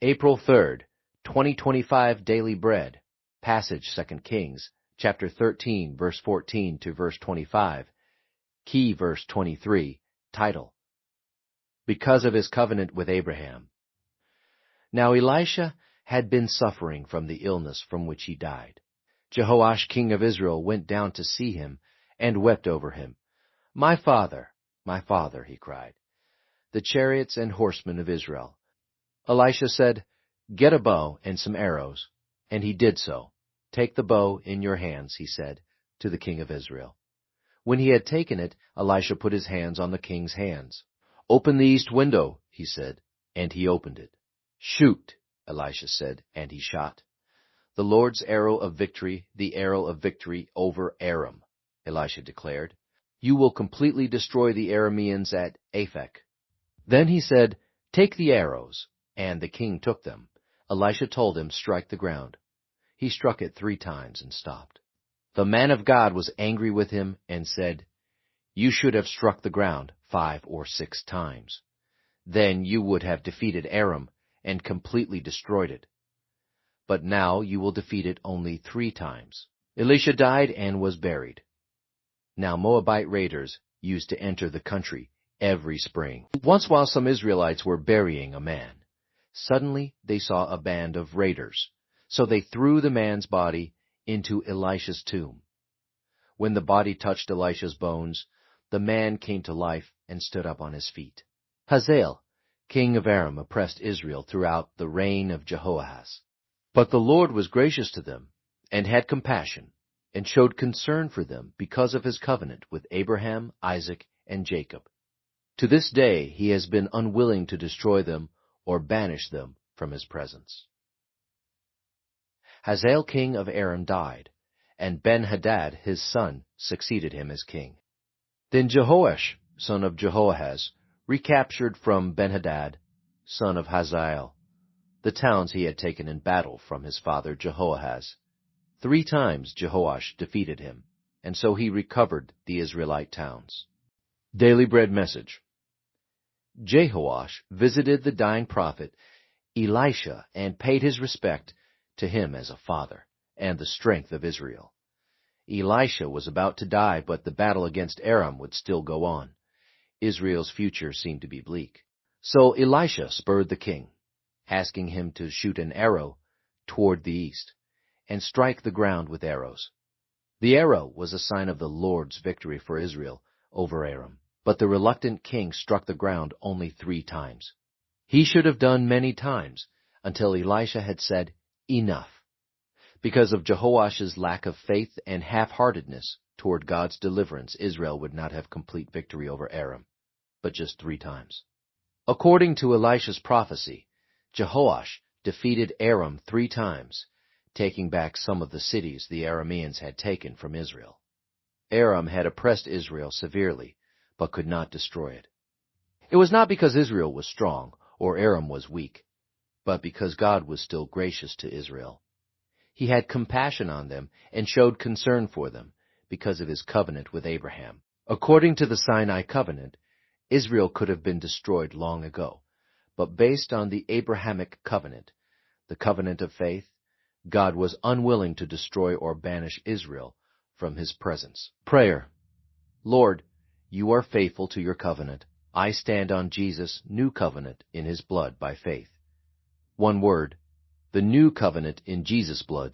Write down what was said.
April 3rd, 2025 Daily Bread. Passage 2 Kings, chapter 13, verse 14 to verse 25. Key verse 23. Title: Because of his covenant with Abraham. Now Elisha had been suffering from the illness from which he died. Jehoash king of Israel went down to see him and wept over him. My father, he cried, the chariots and horsemen of Israel. Elisha said, Get a bow and some arrows. And he did so. Take the bow in your hands, he said, to the king of Israel. When he had taken it, Elisha put his hands on the king's hands. Open the east window, he said, and he opened it. Shoot, Elisha said, and he shot. The Lord's arrow of victory, the arrow of victory over Aram, Elisha declared. You will completely destroy the Arameans at Aphek. Then he said, Take the arrows. And the king took them. Elisha told him, Strike the ground. He struck it 3 times and stopped. The man of God was angry with him and said, You should have struck the ground 5 or 6 times. Then you would have defeated Aram and completely destroyed it. But now you will defeat it only 3 times. Elisha died and was buried. Now Moabite raiders used to enter the country every spring. Once while some Israelites were burying a man, suddenly they saw a band of raiders, so they threw the man's body into Elisha's tomb. When the body touched Elisha's bones, the man came to life and stood up on his feet. Hazael, king of Aram, oppressed Israel throughout the reign of Jehoash. But the Lord was gracious to them, and had compassion, and showed concern for them because of his covenant with Abraham, Isaac, and Jacob. To this day he has been unwilling to destroy them or banish them from his presence. Hazael king of Aram died, and Ben-Hadad his son succeeded him as king. Then Jehoash, son of Jehoahaz, recaptured from Ben-Hadad, son of Hazael, the towns he had taken in battle from his father Jehoahaz. 3 times Jehoash defeated him, and so he recovered the Israelite towns. Daily Bread Message. Jehoash visited the dying prophet Elisha and paid his respect to him as a father and the strength of Israel. Elisha was about to die, but the battle against Aram would still go on. Israel's future seemed to be bleak. So Elisha spurred the king, asking him to shoot an arrow toward the east and strike the ground with arrows. The arrow was a sign of the Lord's victory for Israel over Aram. But the reluctant king struck the ground only 3 times. He should have done many times, until Elisha had said, Enough. Because of Jehoash's lack of faith and half-heartedness toward God's deliverance, Israel would not have complete victory over Aram, but just 3 times. According to Elisha's prophecy, Jehoash defeated Aram 3 times, taking back some of the cities the Arameans had taken from Israel. Aram had oppressed Israel severely, but could not destroy it. It was not because Israel was strong or Aram was weak, but because God was still gracious to Israel. He had compassion on them and showed concern for them because of his covenant with Abraham. According to the Sinai covenant, Israel could have been destroyed long ago, but based on the Abrahamic covenant, the covenant of faith, God was unwilling to destroy or banish Israel from his presence. Prayer. Lord, you are faithful to your covenant. I stand on Jesus' new covenant in his blood by faith. One word, the new covenant in Jesus' blood